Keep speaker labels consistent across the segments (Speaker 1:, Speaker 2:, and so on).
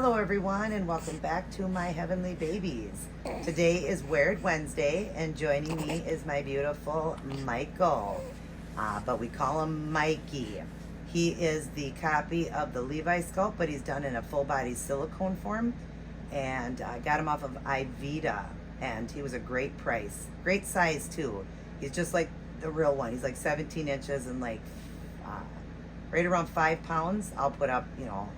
Speaker 1: Hello everyone and welcome back to my heavenly babies. Today is Weird Wednesday and joining me is my beautiful Michael, but we call him Mikey. He is the copy of the Levi sculpt, but he's done in a full body silicone form, and I got him off of Ivita, and he was a great price, great size too. He's just like the real one. He's like 17 inches and like right around 5 pounds. I'll put up,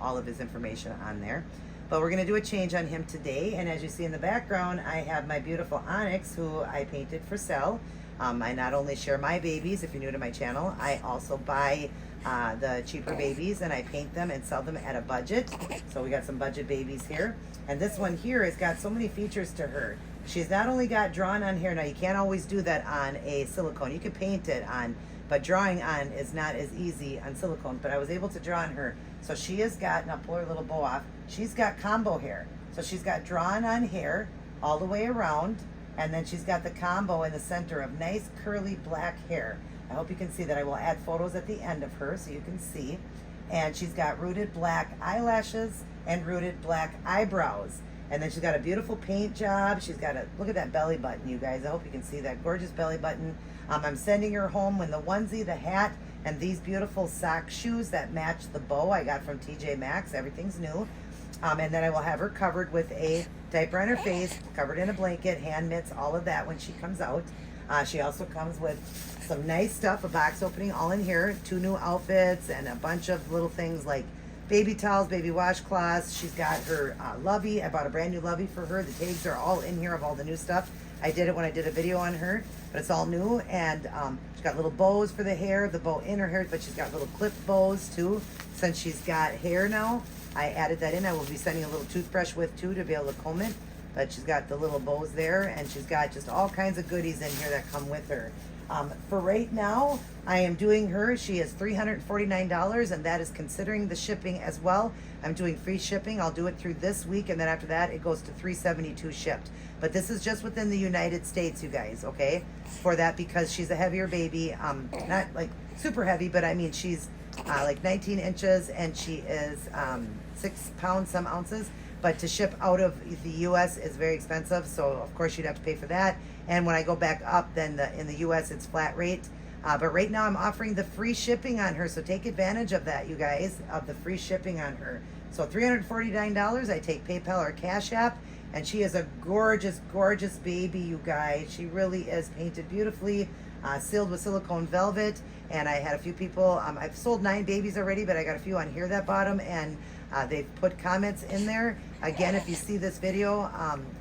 Speaker 1: all of his information on there. But we're gonna do a change on him today. And as you see in the background, I have my beautiful Onyx, who I painted for sale. I not only share my babies, if you're new to my channel, I also buy the cheaper babies and I paint them and sell them at a budget. So we got some budget babies here. And this one here has got so many features to her. She's not only got drawn on here. Now you can't always do that on a silicone. You can paint it on, but drawing on is not as easy on silicone, but I was able to draw on her. So she has got, now pull her little bow off, she's got combo hair. So she's got drawn on hair all the way around, and then she's got the combo in the center of nice curly black hair. I hope you can see that. I will add photos at the end of her so you can see. And she's got rooted black eyelashes and rooted black eyebrows. And then she's got a beautiful paint job. She's got a, look at that belly button, you guys. I hope you can see that gorgeous belly button. I'm sending her home with the onesie, the hat, and these beautiful sock shoes that match the bow I got from TJ Maxx. Everything's new. And then I will have her covered with a diaper on her face, covered in a blanket, hand mitts, all of that when she comes out. She also comes with some nice stuff, a box opening all in here, 2 new outfits, and a bunch of little things like baby towels, baby washcloths. She's got her lovey. I bought a brand new lovey for her. The tags are all in here of all the new stuff. I did it when I did a video on her, but it's all new. And she's got little bows for the hair, the bow in her hair, but she's got little clip bows too. Since she's got hair now, I added that in. I will be sending a little toothbrush with too to be able to comb it. But she's got the little bows there, and she's got just all kinds of goodies in here that come with her. For right now, I am doing her. She is $349, and that is considering the shipping as well. I'm doing free shipping. I'll do it through this week, and then after that, it goes to $372 shipped. But this is just within the United States, you guys, okay? For that, because she's a heavier baby. Not like super heavy, but I mean, she's like 19 inches, and she is 6 pounds, some ounces. But to ship out of the U.S. is very expensive, so of course you'd have to pay for that. And when I go back up, then in the U.S. it's flat rate. But right now I'm offering the free shipping on her, so take advantage of that, you guys, of the free shipping on her. So $349, I take PayPal or Cash App, and she is a gorgeous, gorgeous baby, you guys. She really is painted beautifully, sealed with silicone velvet. And I had a few people, I've sold 9 babies already, but I got a few on here that bought them, and they've put comments in there. Again, if you see this video,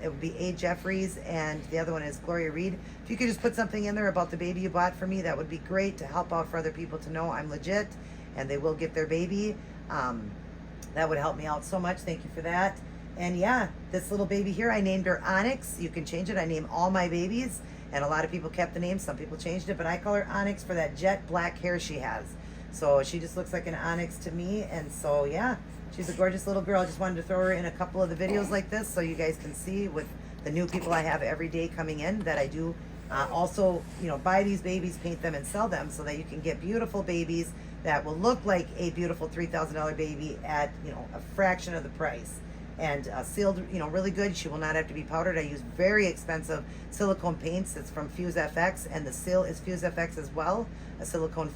Speaker 1: it would be A. Jeffries, and the other one is Gloria Reed. If you could just put something in there about the baby you bought for me, that would be great to help out for other people to know I'm legit, and they will get their baby. That would help me out so much. Thank you for that. And yeah, this little baby here, I named her Onyx. You can change it. I name all my babies, and a lot of people kept the name. Some people changed it, but I call her Onyx for that jet black hair she has. So she just looks like an onyx to me, and so yeah. She's a gorgeous little girl. I just wanted to throw her in a couple of the videos like this so you guys can see with the new people I have every day coming in that I do also, buy these babies, paint them, and sell them so that you can get beautiful babies that will look like a beautiful $3,000 baby at, a fraction of the price. And sealed, really good. She will not have to be powdered. I use very expensive silicone paints. It's from Fuse FX, and the seal is Fuse FX as well. A silicone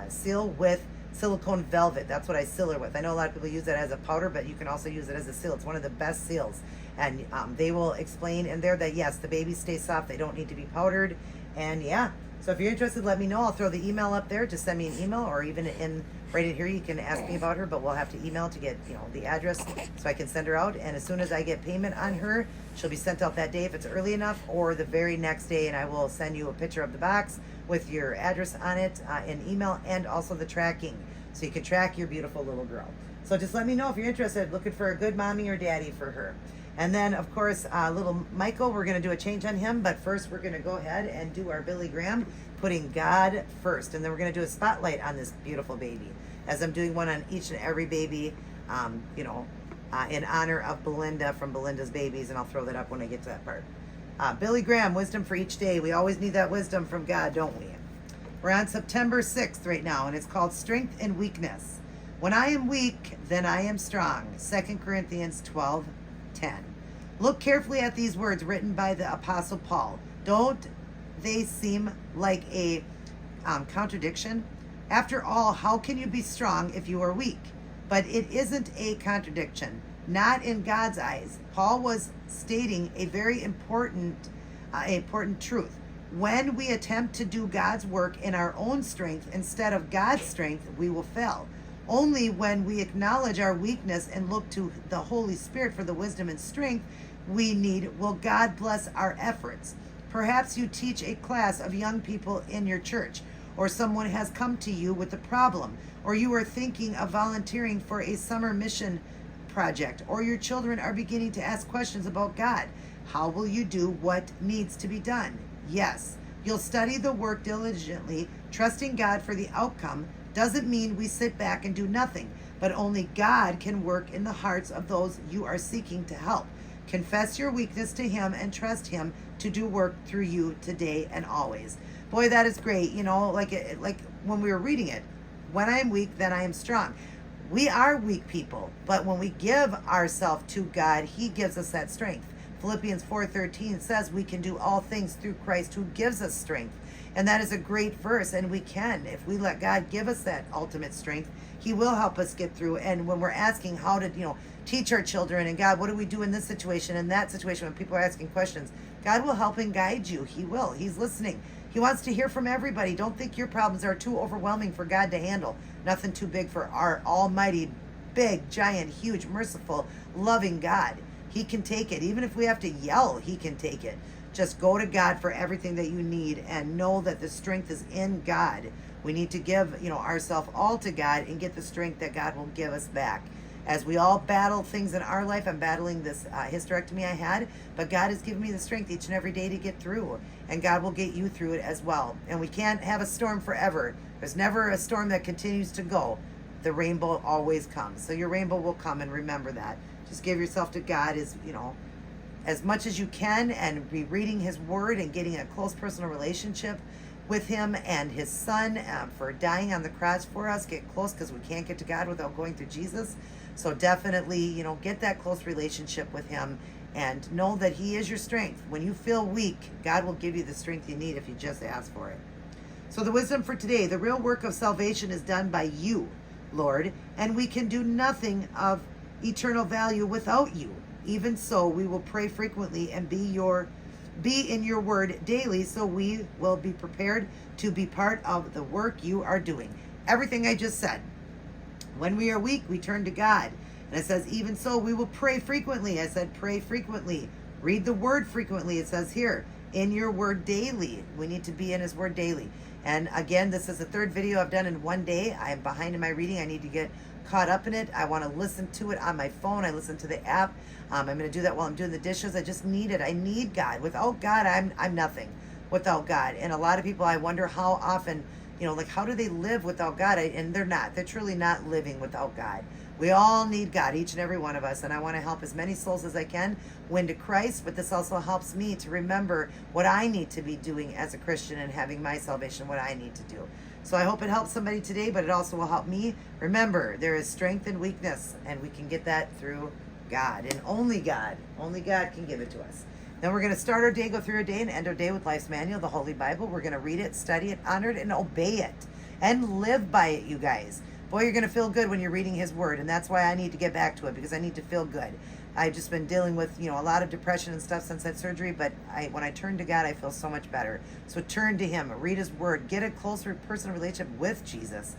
Speaker 1: seal with silicone velvet. That's what I seal her with. I know a lot of people use it as a powder, but you can also use it as a seal. It's one of the best seals. And they will explain in there that yes, the babies stay soft. They don't need to be powdered. And yeah, so if you're interested, let me know. I'll throw the email up there. Just send me an email, or even right in here, you can ask me about her, but we'll have to email to get, the address so I can send her out. And as soon as I get payment on her, she'll be sent out that day if it's early enough, or the very next day, and I will send you a picture of the box with your address on it in email, and also the tracking, so you can track your beautiful little girl. So just let me know if you're interested, looking for a good mommy or daddy for her. And then, of course, little Michael, we're going to do a change on him, but first we're going to go ahead and do our Billy Graham, putting God first. And then we're going to do a spotlight on this beautiful baby, as I'm doing one on each and every baby, in honor of Belinda from Belinda's Babies, and I'll throw that up when I get to that part. Billy Graham, wisdom for each day. We always need that wisdom from God, don't we? We're on September 6th right now, and it's called Strength and Weakness. When I am weak, then I am strong. 2 Corinthians 12:10. Look carefully at these words written by the Apostle Paul. Don't they seem like a contradiction? After all, how can you be strong if you are weak? But it isn't a contradiction, not in God's eyes. Paul was stating a very important truth. When we attempt to do God's work in our own strength instead of God's strength, we will fail. Only when we acknowledge our weakness and look to the Holy Spirit for the wisdom and strength we need will God bless our efforts. Perhaps you teach a class of young people in your church, or someone has come to you with a problem, or you are thinking of volunteering for a summer mission project, or your children are beginning to ask questions about God. How will you do what needs to be done? Yes, you'll study the work diligently, trusting God for the outcome. Doesn't mean we sit back and do nothing, but only God can work in the hearts of those you are seeking to help. Confess your weakness to Him and trust Him to do work through you today and always. Boy, that is great. You know, like when we were reading it, when I am weak, then I am strong. We are weak people, but when we give ourselves to God, He gives us that strength. Philippians 4:13 says we can do all things through Christ who gives us strength. And that is a great verse, and we can. If we let God give us that ultimate strength, He will help us get through. And when we're asking how to, teach our children, and God, what do we do in this situation, in that situation, when people are asking questions, God will help and guide you. He will. He's listening. He wants to hear from everybody. Don't think your problems are too overwhelming for God to handle. Nothing too big for our almighty, big, giant, huge, merciful, loving God. He can take it. Even if we have to yell, He can take it. Just go to God for everything that you need and know that the strength is in God. We need to give, ourselves all to God and get the strength that God will give us back. As we all battle things in our life, I'm battling this hysterectomy I had, but God has given me the strength each and every day to get through, and God will get you through it as well. And we can't have a storm forever. There's never a storm that continues to go. The rainbow always comes. So your rainbow will come, and remember that. Just give yourself to God as much as you can, and be reading His Word and getting a close personal relationship with Him and His Son for dying on the cross for us. Get close, because we can't get to God without going through Jesus. So definitely, get that close relationship with Him and know that He is your strength. When you feel weak, God will give you the strength you need if you just ask for it. So the wisdom for today: the real work of salvation is done by you, Lord, and we can do nothing of eternal value without you. Even so, we will pray frequently and be in your word daily, so we will be prepared to be part of the work you are doing. Everything I just said. When we are weak, we turn to God. And it says, even so, we will pray frequently. I said, pray frequently. Read the word frequently. It says here, in your word daily. We need to be in His word daily. And again, this is the third video I've done in one day. I am behind in my reading. I need to get caught up in it. I want to listen to it on my phone. I listen to the app. I'm going to do that while I'm doing the dishes. I just need it. I need God. Without God, I'm nothing without God. And a lot of people, I wonder how often, how do they live without God? And they're not. They're truly not living without God. We all need God, each and every one of us. And I want to help as many souls as I can win to Christ. But this also helps me to remember what I need to be doing as a Christian and having my salvation, what I need to do. So I hope it helps somebody today, but it also will help me. Remember, there is strength and weakness, and we can get that through God. And only God can give it to us. Then we're going to start our day, go through our day, and end our day with Life's Manual, the Holy Bible. We're going to read it, study it, honor it, and obey it. And live by it, you guys. Boy, you're going to feel good when you're reading His Word. And that's why I need to get back to it, because I need to feel good. I've just been dealing with, a lot of depression and stuff since that surgery. But when I turn to God, I feel so much better. So turn to Him. Read His Word. Get a closer personal relationship with Jesus.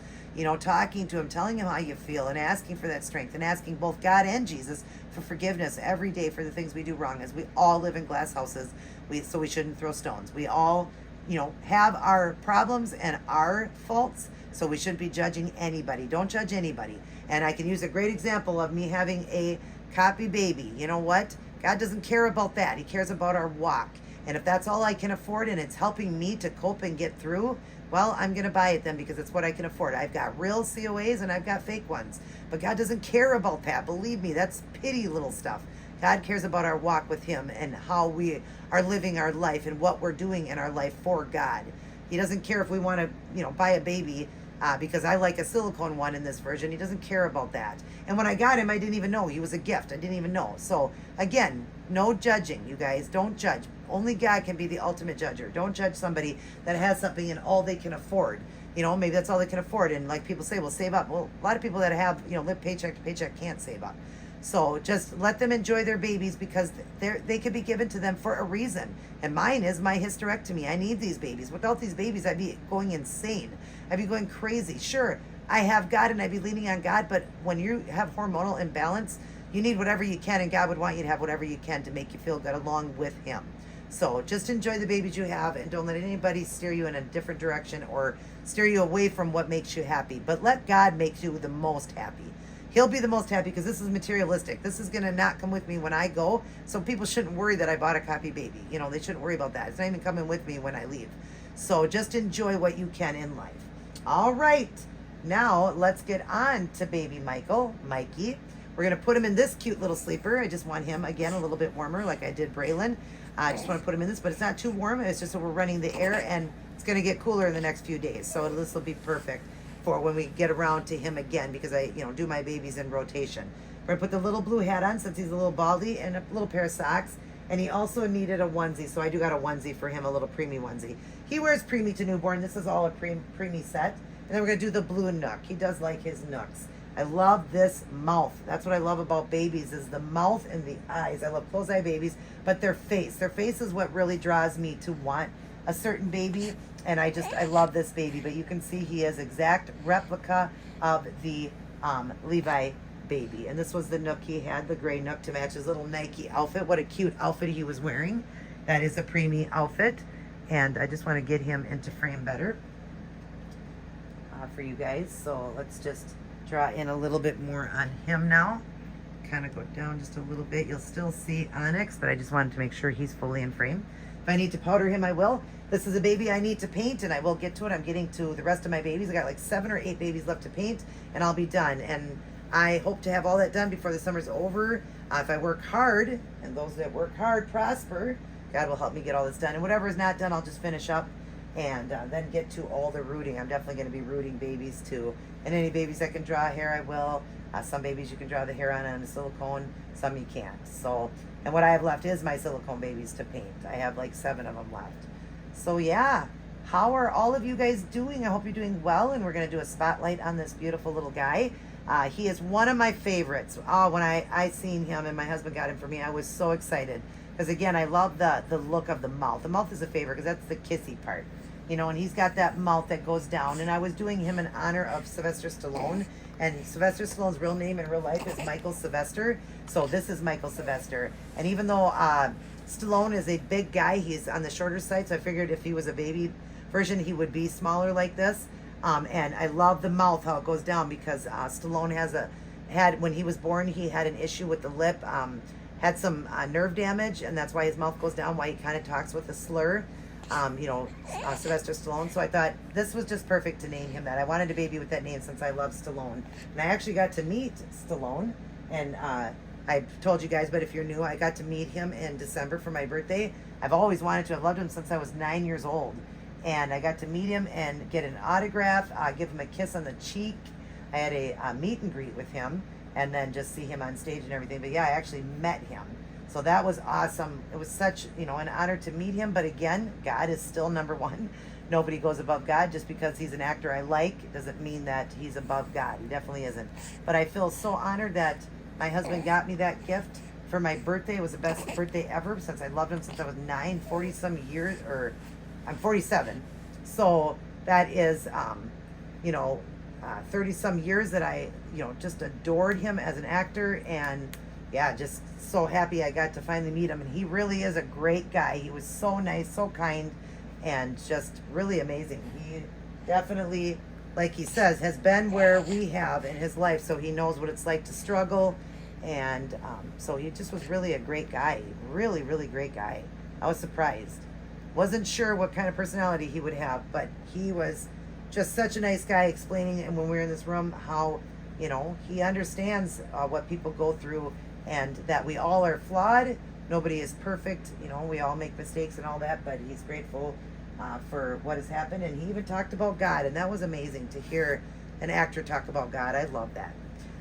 Speaker 1: Talking to Him, telling Him how you feel, and asking for that strength, and asking both God and Jesus for forgiveness every day for the things we do wrong, as we all live in glass houses, so we shouldn't throw stones. We all, have our problems and our faults, so we shouldn't be judging anybody. Don't judge anybody. And I can use a great example of me having a copy baby. You know what? God doesn't care about that. He cares about our walk. And if that's all I can afford and it's helping me to cope and get through, well, I'm going to buy it then, because it's what I can afford. I've got real COAs and I've got fake ones. But God doesn't care about that. Believe me, that's petty little stuff. God cares about our walk with Him and how we are living our life and what we're doing in our life for God. He doesn't care if we want to, buy a baby because I like a silicone one in this version. He doesn't care about that. And when I got him, I didn't even know. He was a gift. I didn't even know. So again, no judging, you guys. Don't judge. Only God can be the ultimate judger. Don't judge somebody that has something and all they can afford. You know, maybe that's all they can afford. And like people say, well, save up. Well, a lot of people that have, you know, live paycheck to paycheck can't save up. So just let them enjoy their babies because they could be given to them for a reason. And mine is my hysterectomy. I need these babies. Without these babies, I'd be going insane. I'd be going crazy. Sure, I have God and I'd be leaning on God, but when you have hormonal imbalance, you need whatever you can, and God would want you to have whatever you can to make you feel good along with Him. So just enjoy the babies you have and don't let anybody steer you in a different direction or steer you away from what makes you happy. But let God make you the most happy. He'll be the most happy because this is materialistic. This is going to not come with me when I go. So people shouldn't worry that I bought a copy baby. You know, they shouldn't worry about that. It's not even coming with me when I leave. So just enjoy what you can in life. All right. Now let's get on to baby Mikey. We're going to put him in this cute little sleeper. I just want him, again, a little bit warmer like I did Braylon. I just want to put him in this, but it's not too warm. It's just that we're running the air, and it's going to get cooler in the next few days. So this will be perfect for when we get around to him again because I, you know, do my babies in rotation. We're going to put the little blue hat on since he's a little baldy and a little pair of socks. And he also needed a onesie, so I do got a onesie for him, a little preemie onesie. He wears preemie to newborn. This is all a preemie set. And then we're going to do the blue nook. He does like his nooks. I love this mouth. That's what I love about babies is the mouth and the eyes. I love closed eye babies, but their face. Their face is what really draws me to want a certain baby. And I love this baby. But you can see he is exact replica of the Levi baby. And this was the nook he had, the gray nook to match his little Nike outfit. What a cute outfit he was wearing. That is a preemie outfit. And I just want to get him into frame better for you guys. So let's just draw in a little bit more on him now. Kind of go down just a little bit. You'll still see Onyx, but I just wanted to make sure he's fully in frame. If I need to powder him, I will. This is a baby I need to paint, and I will get to it. I'm getting to the rest of my babies. I got like 7 or 8 babies left to paint, and I'll be done. And I hope to have all that done before the summer's over. If I work hard, and those that work hard prosper, God will help me get all this done. And whatever is not done, I'll just finish up and then get to all the rooting. I'm definitely going to be rooting babies too. And any babies that can draw hair, I will. Some babies you can draw the hair on a silicone, some you can't. So, and what I have left is my silicone babies to paint. I have like 7 of them left. So yeah, how are all of you guys doing? I hope you're doing well, and we're going to do a spotlight on this beautiful little guy. He is one of my favorites. Oh, when I seen him and my husband got him for me, I was so excited. Because again, I love the look of the mouth. The mouth is a favorite because that's the kissy part. You know, and he's got that mouth that goes down. And I was doing him in honor of Sylvester Stallone. And Sylvester Stallone's real name in real life is Michael Sylvester. So this is Michael Sylvester. And even though Stallone is a big guy, he's on the shorter side. So I figured if he was a baby version, he would be smaller like this. And I love the mouth, how it goes down, because Stallone had when he was born, he had an issue with the lip, had some nerve damage, and that's why his mouth goes down, why he kind of talks with a slur. Sylvester Stallone. So I thought this was just perfect to name him that. I wanted a baby with that name since I love Stallone. And I actually got to meet Stallone. And I told you guys, but if you're new, I got to meet him in December for my birthday. I've always wanted to. I've loved him since I was 9 years old. And I got to meet him and get an autograph, give him a kiss on the cheek. I had a meet and greet with him and then just see him on stage and everything. But yeah, I actually met him. So that was awesome. It was such, an honor to meet him. But again, God is still number one. Nobody goes above God. Just because he's an actor I like doesn't mean that he's above God. He definitely isn't. But I feel so honored that my husband got me that gift for my birthday. It was the best birthday ever since I loved him since I was 9, 40 some years, or I'm 47. So that is, 30 some years that I, just adored him as an actor. And yeah, just so happy I got to finally meet him. And he really is a great guy. He was so nice, so kind, and just really amazing. He definitely, like he says, has been where we have in his life, so he knows what it's like to struggle. And so he just was really a great guy. Really, really great guy. I was surprised. Wasn't sure what kind of personality he would have, but he was just such a nice guy, explaining, and when we were in this room, how, he understands what people go through, and that we all are flawed. Nobody is perfect. We all make mistakes and all that, but he's grateful for what has happened. And he even talked about God, and that was amazing to hear an actor talk about God. I love that.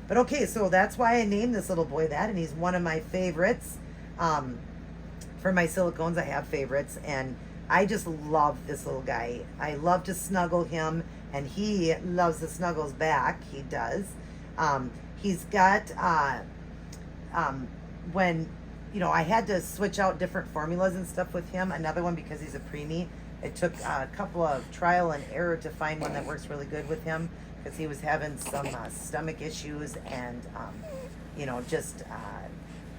Speaker 1: But okay, so that's why I named this little boy that, and he's one of my favorites. For my silicones, I have favorites, and I just love this little guy. I love to snuggle him, and he loves the snuggles back. He does. He's got, when, you know, I had to switch out different formulas and stuff with him. Another one because he's a preemie. It took a couple of trial and error to find one that works really good with him because he was having some stomach issues and, you know, just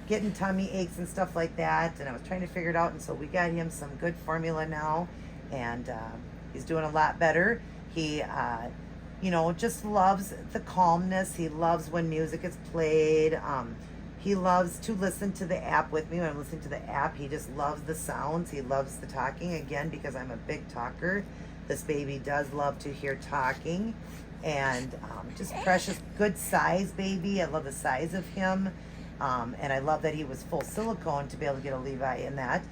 Speaker 1: getting tummy aches and stuff like that. And I was trying to figure it out. And so we got him some good formula now. And he's doing a lot better. He, you know, just loves the calmness. He loves when music is played. He loves to listen to the app with me. When I'm listening to the app, he just loves the sounds. He loves the talking. Again, because I'm a big talker, this baby does love to hear talking. And just precious, good size baby. I love the size of him. And I love that he was full silicone to be able to get a Levi in that.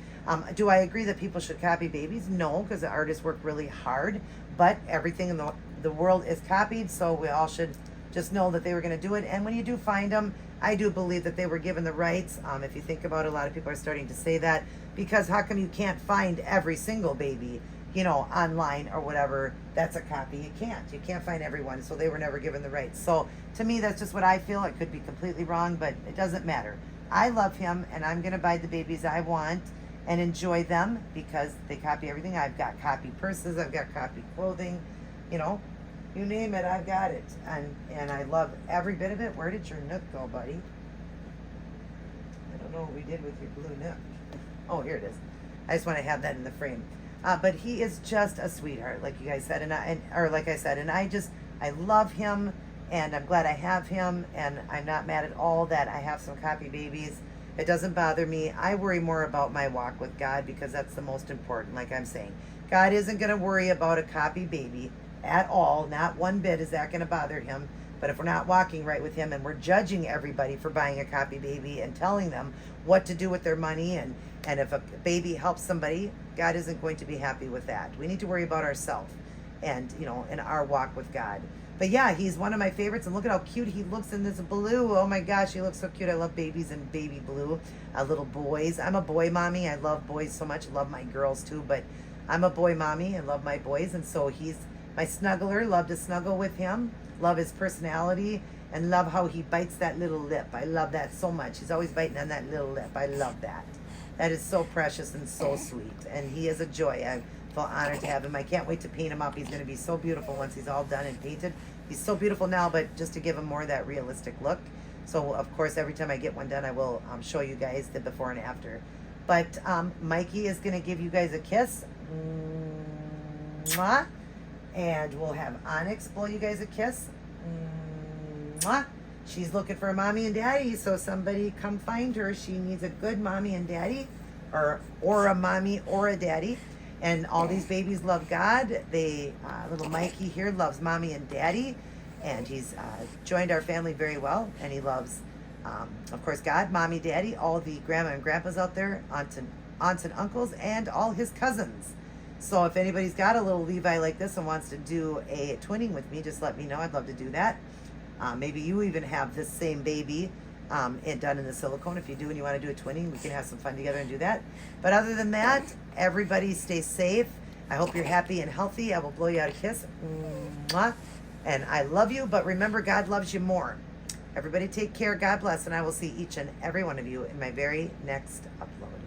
Speaker 1: Do I agree that people should copy babies? No, because the artists work really hard. But everything in the world is copied, so we all should just know that they were going to do it. And when you do find them, I do believe that they were given the rights. If you think about it, a lot of people are starting to say that, because how come you can't find every single baby, you know, online or whatever that's a copy? You can't find everyone, so they were never given the rights. So to me, that's just what I feel. I could be completely wrong, but it doesn't matter. I love him, and I'm going to buy the babies I want and enjoy them because they copy everything. I've got copy purses, I've got copy clothing, you know, you name it, I've got it. And I love every bit of it. Where did your nook go, buddy? I don't know what we did with your blue nook. Oh, here it is. I just want to have that in the frame. But he is just a sweetheart, like you guys said, and I love him, and I'm glad I have him, and I'm not mad at all that I have some copy babies. It doesn't bother me. I worry more about my walk with God because that's the most important, like I'm saying. God isn't going to worry about a copy baby at all. Not one bit is that going to bother him. But if we're not walking right with him and we're judging everybody for buying a copy baby and telling them what to do with their money, and if a baby helps somebody, God isn't going to be happy with that. We need to worry about ourselves and, you know, in our walk with God. But yeah, he's one of my favorites, and look at how cute he looks in this blue. Oh my gosh, he looks so cute. I love babies in baby blue, little boys. I'm a boy mommy. I love boys so much. I love my girls too, but I'm a boy mommy. I love my boys, and so he's my snuggler. Love to snuggle with him. Love his personality, and love how he bites that little lip. I love that so much. He's always biting on that little lip. I love that. That is so precious and so sweet, and he is a joy. I feel honored to have him. I can't wait to paint him up. He's going to be so beautiful once he's all done and painted. He's so beautiful now, but just to give him more of that realistic look. So, of course, every time I get one done, I will show you guys the before and after. But Mikey is going to give you guys a kiss. Mwah. And we'll have Onyx blow you guys a kiss. Mwah. She's looking for a mommy and daddy, so somebody come find her. She needs a good mommy and daddy, or a mommy or a daddy. And all these babies love God. They, little Mikey here loves mommy and daddy, and he's joined our family very well. And he loves, of course, God, mommy, daddy, all the grandma and grandpas out there, aunts and uncles, and all his cousins. So if anybody's got a little Levi like this and wants to do a twinning with me, just let me know. I'd love to do that. Maybe you even have this same baby and done in the silicone. If you do and you want to do a twinning, we can have some fun together and do that. But other than that, everybody stay safe. I hope you're happy and healthy. I will blow you out a kiss. Mwah. And I love you, but remember, God loves you more. Everybody take care. God bless, and I will see each and every one of you in my very next upload.